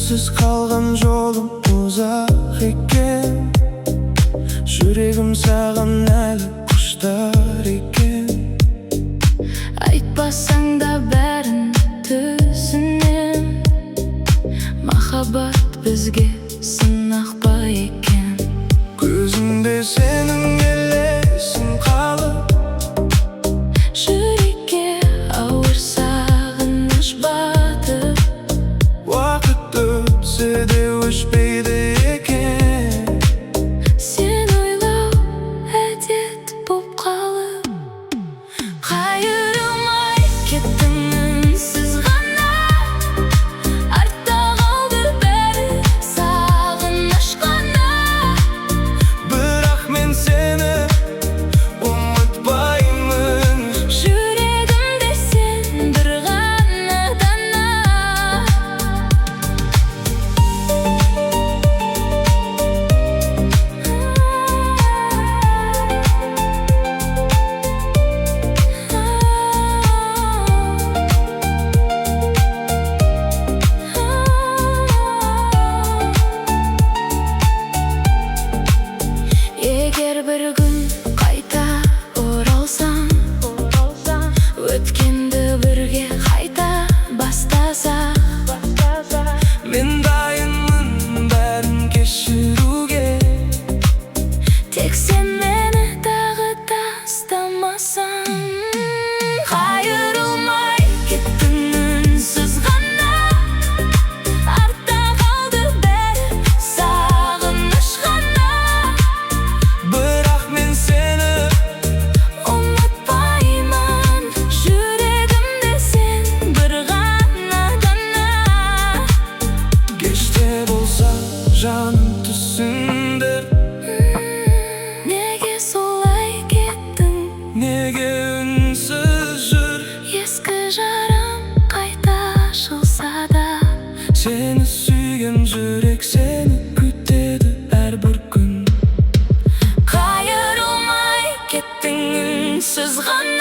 Sensiz kalgan yolum uzak eкен. Жүрегім саған әлі құштар екен. Айтпасаң да бәрін түсінем. Махаббат бізге сынақ па екен. Көзімде сенің елесің қалып, жүрекке ауыр сағыныш батып. уақыт өтсе де өшпейді екен. Сен ойлау әдет боп қалып, қайырылмай кеттің үнсіз ғана. Артта қалды бәрі сағыныш қана. Бірақ мен сені ұмытпаймын. Жүрегімде сен бір ғана дана. Егер бір күн қайта оралсаң, өткенді бірге қайта бастасақ, Мен дайынмын бәрін кешіруге. тек сен мені тағы тастамасаң. Қайырылмай кеттің үнсіз ғана. Артта қалды бәрі сағыныш қана. Бірақ мен сені Ұмытпаймын. Жүрегімде сен бір ғана дана. кеште болса жаным түсіндір. Неге солай кеттің? Неге үнсіз жүр? Ескі жарым қайта ашылса да. Сені сүйген жүрек сені күтеді әрбір күн. Қайырылмай кеттің үнсіз ғана.